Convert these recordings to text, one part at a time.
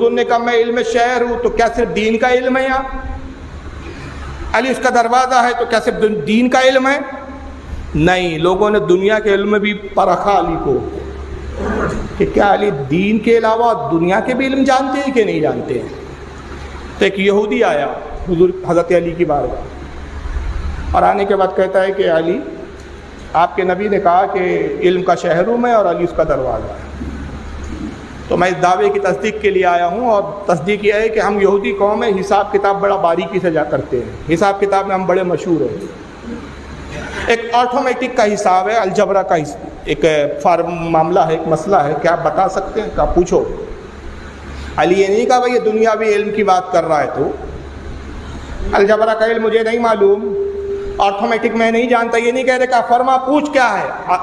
حضور نے کہا میں علم شہر ہوں، تو کیا صرف دین کا علم ہے یہاں؟ علی اس کا دروازہ ہے تو کیا صرف دین کا علم ہے؟ نہیں، لوگوں نے دنیا کے علم میں بھی پرکھا علی کو کہ کیا علی دین کے علاوہ دنیا کے بھی علم جانتے ہیں کہ نہیں جانتے ہیں۔ تو ایک یہودی آیا حضور حضرت علی کی بارگاہ، اور آنے کے بعد کہتا ہے کہ علی، آپ کے نبی نے کہا کہ علم کا شہر ہوں میں اور علی اس کا دروازہ ہے، تو میں اس دعوے کی تصدیق کے لیے آیا ہوں، اور تصدیق یہ ہے کہ ہم یہودی قوم ہے، حساب کتاب بڑا باریکی سے جا کرتے ہیں، حساب کتاب میں ہم بڑے مشہور ہیں۔ ایک آٹومیٹک کا حساب ہے، الجبرا کا ایک معاملہ ہے، ایک مسئلہ ہے، کیا آپ بتا سکتے ہیں؟ کیا پوچھو۔ علی یہ نہیں کہا بھائی یہ دنیاوی علم کی بات کر رہا ہے، تو الجبرا کا علم مجھے نہیں معلوم، آٹومیٹک میں نہیں جانتا، یہ نہیں کہہ رہے کہ فرما پوچھ کیا ہے۔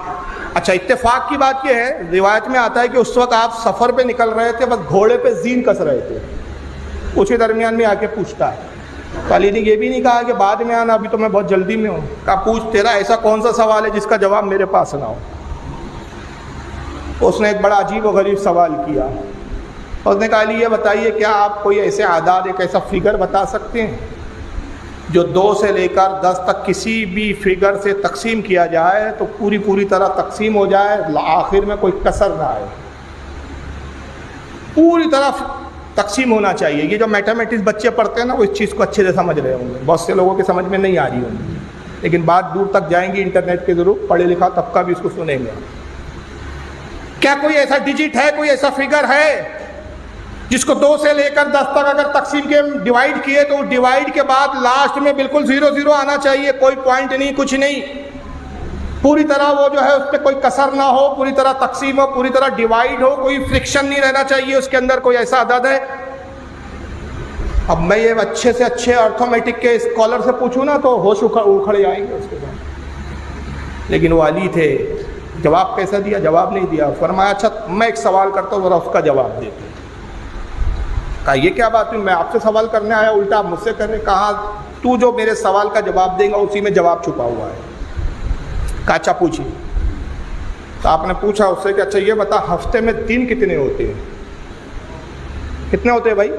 اچھا، اتفاق کی بات یہ ہے، روایت میں آتا ہے کہ اس وقت آپ سفر پہ نکل رہے تھے، بس گھوڑے پہ زین کس رہے تھے، اسی درمیان میں آ کے پوچھتا ہے۔ تو علی نے یہ بھی نہیں کہا کہ بعد میں آنا، ابھی تو میں بہت جلدی میں ہوں۔ کہا پوچھ، تیرا ایسا کون سا سوال ہے جس کا جواب میرے پاس نہ ہو؟ اس نے ایک بڑا عجیب و غریب سوال کیا، اس نے کہا علی یہ بتائیے کیا آپ کوئی ایسے اعداد، ایک ایسا فگر بتا سکتے ہیں جو 2 سے لے کر 10 تک کسی بھی فگر سے تقسیم کیا جائے تو پوری طرح تقسیم ہو جائے، آخر میں کوئی کسر نہ آئے، پوری طرح تقسیم ہونا چاہیے۔ یہ جو میتھمیٹکس بچے پڑھتے ہیں نا، وہ اس چیز کو اچھے سے سمجھ رہے ہوں گے، بہت سے لوگوں کے سمجھ میں نہیں آ رہی ہوں گی، لیکن بات دور تک جائیں گی، انٹرنیٹ کے ضرور پڑھے لکھا طبقہ بھی اس کو سنیں گے۔ کیا کوئی ایسا ڈیجٹ ہے، کوئی ایسا فگر ہے جس کو 2 سے لے کر 10 تک اگر تقسیم کے ڈیوائیڈ کیے تو ڈیوائیڈ کے بعد لاسٹ میں بالکل 0 آنا چاہیے، کوئی پوائنٹ نہیں، کچھ نہیں، پوری طرح وہ جو ہے اس پہ کوئی کسر نہ ہو، پوری طرح تقسیم ہو، پوری طرح ڈیوائیڈ ہو، کوئی فرکشن نہیں رہنا چاہیے اس کے اندر، کوئی ایسا عدد ہے؟ اب میں یہ اچھے سے اچھے ارتھمیٹک کے اسکالر سے پوچھوں نا تو ہوش اکھڑ جائیں گے اس کے بعد، لیکن وہ علی تھے۔ جواب کیسا دیا؟ جواب نہیں دیا، فرمایا اچھا میں ایک سوال کرتا ہوں ذرا اس کا جواب دیتے۔ کہا یہ کیا بات ہوئی، میں آپ سے سوال کرنے آیا، الٹا آپ مجھ سے کر رہے۔ کہا تو جو میرے سوال کا جواب دے گا اسی میں جواب چھپا ہوا ہے۔ کہا اچھا پوچھیے۔ تو آپ نے پوچھا اس سے کہ اچھا یہ بتا ہفتے میں دن کتنے ہوتے ہیں؟ کتنے ہوتے ہیں بھائی؟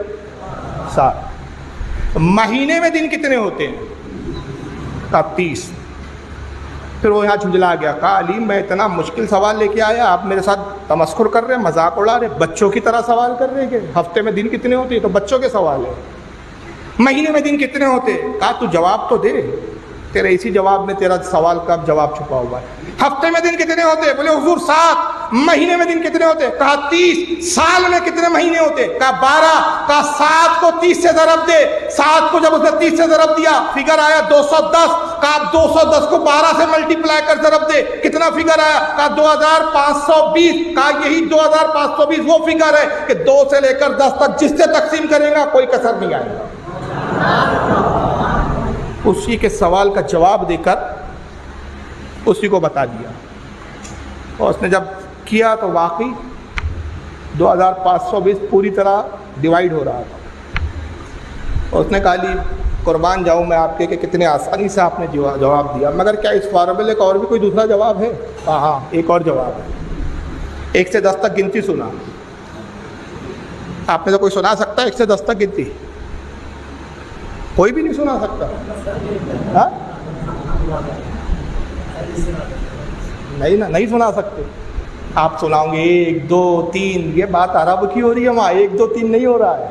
7۔ مہینے میں دن کتنے ہوتے ہیں؟ کہا 30۔ پھر وہ یہاں جھنجلا گیا، کہا علی میں اتنا مشکل سوال لے کے آیا، آپ میرے ساتھ تمسخر کر رہے ہیں، مذاق اڑا رہے، بچوں کی طرح سوال کر رہے ہیں کہ ہفتے میں دن کتنے ہوتے ہیں، تو بچوں کے سوال ہے، مہینے میں دن کتنے ہوتے ہیں؟ کہا تو جواب تو دے، تیرے اسی جواب میں تیرا سوال کا جواب چھپا ہوا ہے۔ ہفتے میں دن کتنے ہوتے ہیں؟ بولے حضور 7۔ مہینے میں دن کتنے ہوتے ہیں؟ کہا 30۔ سال میں کتنے مہینے ہوتے ہیں؟ کہا 12۔ کہا 7 کو 30 سے ضرب دے۔ 7 کو جب اس نے 30 سے ضرب دیا فگر آیا 210۔ کہا 210 کو 12 سے ملٹیپلائی کر ضرب دے، کتنا فگر آیا؟ کہا 2520۔ کہا یہی 2520 وہ فگر ہے کہ 2 سے لے کر 10 تک جس سے تقسیم کرے گا کوئی کسر نہیں آئے گا۔ اسی کے سوال کا جواب دے کر اسی کو بتا دیا، اور اس نے جب کیا تو واقعی 2520 پوری طرح ڈیوائیڈ ہو رہا تھا۔ اور اس نے کہا علی قربان جاؤں میں آپ کے کہ کتنے آسانی سے آپ نے جواب دیا، مگر کیا اس فارمولے کا اور بھی کوئی دوسرا جواب ہے؟ ہاں ایک اور جواب ہے۔ 1 سے 10 تک گنتی سنا، آپ میں سے کوئی سنا سکتا ہے 1 سے 10 تک گنتی؟ کوئی بھی نہیں سنا سکتا؟ ہاں نہیں نا، نہیں سنا سکتے آپ؟ سناؤں گے 1 2 3، یہ بات عرب کی ہو رہی ہے، وہاں 1 2 3 نہیں ہو رہا ہے،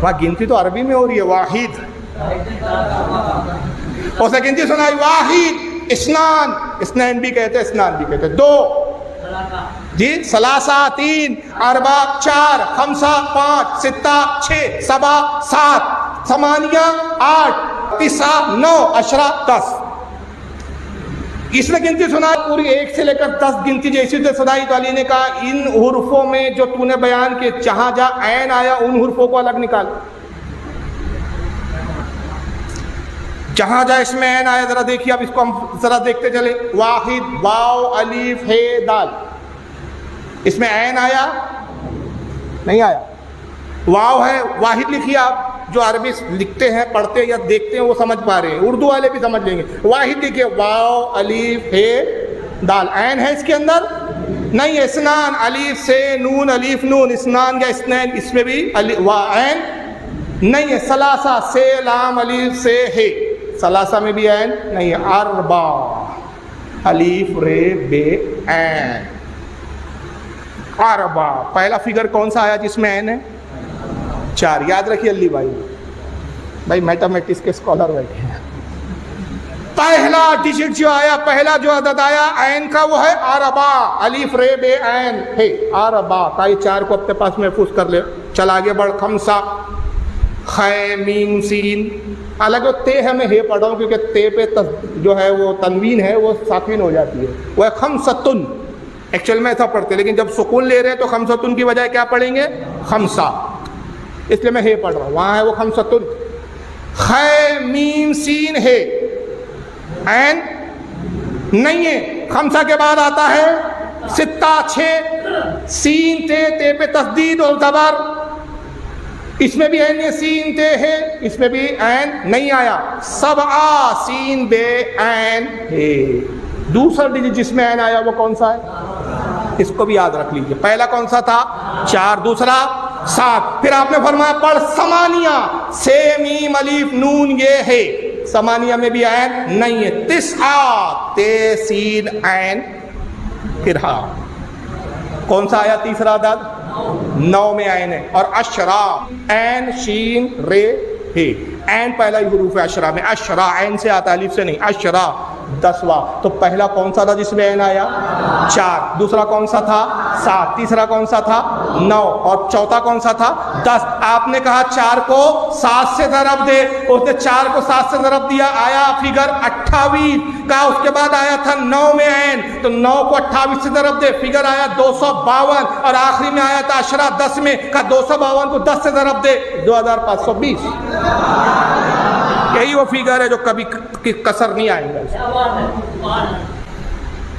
وہاں گنتی تو عربی میں ہو رہی ہے۔ واحد، اسے گنتی سنائی، واحد، اسنان، اسنین بھی کہتے ہیں، اسنان بھی کہتے ہیں، 2 جی، ثلاثہ 3، اربع 4، خمسہ 5، ستہ 6، سبع 7، ثمانیہ 8، تسعہ 9، عشرہ 10۔ اس نے گنتی سنا پوری 1 سے لے کر 10 گنتی جیسی سے سنائی، تو علی نے کہا ان حرفوں میں جو تو نے بیان کیے جہاں جہاں عین آیا ان حرفوں کو الگ نکال، جہاں جہاں اس میں عین آیا ذرا دیکھیے، اب اس کو ہم ذرا دیکھتے چلے۔ واحد، واو، الف، ہے، دال، اس میں عین آیا نہیں آیا؟ واو ہے، واحد لکھیے آپ، جو عربی لکھتے ہیں پڑھتے ہیں یا دیکھتے ہیں وہ سمجھ پا رہے ہیں، اردو والے بھی سمجھ لیں گے۔ واحد لکھیے، واو، الف، ہے، دال، عین ہے اس کے اندر؟ نہیں اسنان الف سے نون الف نون اسنان یا اسنین اس میں بھی الف و عین نہیں ہے. ثلاثہ سے لام الف سے ہے ثلاثہ میں بھی عین نہیں ہے. اربع الف رے بے عین اربع. پہلا فگر کون سا آیا جس میں عین ہے؟ 4. یاد رکھیے علی بھائی میتھمیٹکس کے اسکالر بیٹھے ہیں. پہلا ڈیجٹ جو آیا پہلا جو عدد آیا عین کا وہ ہے اربع. الف رے بے عین ہے اربع کا. یہ 4 کو اپنے پاس محفوظ کر لے. چل آگے بڑھ. خمسہ خے میم سین. حالانکہ تے ہے میں ہے پڑھ رہا ہوں کیونکہ تے پہ جو ہے وہ تنوین ہے وہ ساکن ہو جاتی ہے. وہ ہے خمسۃن. ایکچوئل میں ایسا پڑھتے لیکن جب سکون لے رہے ہیں تو خمسۃن کی بجائے کیا پڑھیں گے؟ خمسہ. اس لیے میں ہے پڑھ رہا ہوں. وہاں ہے وہ خمسۃن. خے میم سین ہے عین نہیں ہے. خمسہ کے بعد آتا ہے ستہ 6 سین تے تے پہ تسدید اور زبر. اس میں بھی عین سین تے ہے اس میں بھی عین نہیں آیا. سبعہ سین بے عین ہے. دوسرا ڈیجٹ جس میں عین آیا وہ کون سا ہے؟ اس کو بھی یاد رکھ لیجیے. پہلا کون سا تھا؟ 4. دوسرا 7. پھر آپ نے فرمایا پڑھ ثمانیہ سے میم الف نون یہ ہے. ثمانیہ میں بھی عین نہیں ہے. 9 تے سین عین پھر ہاں. کون سا آیا تیسرا عدد؟ 9 میں عین ہے. اور اشرا عین شین رے ہے. عین پہلا ہی حروف ہے اشرا میں. اشرا عین سے آتا الف سے نہیں. اشرا 10واں. تو پہلا کون سا تھا جس میں عین آیا؟ 4. دوسرا کون سا تھا؟ 7. تیسرا کون سا تھا؟ 9. اور چوتھا کون سا تھا؟ 10. آپ نے کہا 4 کو 7 سے ضرب دے. اس نے 4 کو 7 سے ضرب دیا. آیا فگر 28 کا. اس کے بعد آیا تھا 9 میں عین. تو 9 کو 28 سے ضرب دے. فگر آیا 252. اور آخری میں آیا تھا اشرا 10 میں. کہا 252 کو 10 سے ضرب دے. 2520. یہی وہ فگر ہے جو کبھی کسر نہیں آئے گا.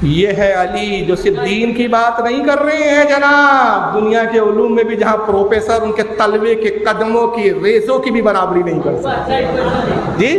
یہ ہے علی جو صرف دین کی بات نہیں کر رہے ہیں جناب. دنیا کے علوم میں بھی جہاں پروفیسر ان کے طلبے کے قدموں کی ریسوں کی بھی برابری نہیں کر سکتے. جی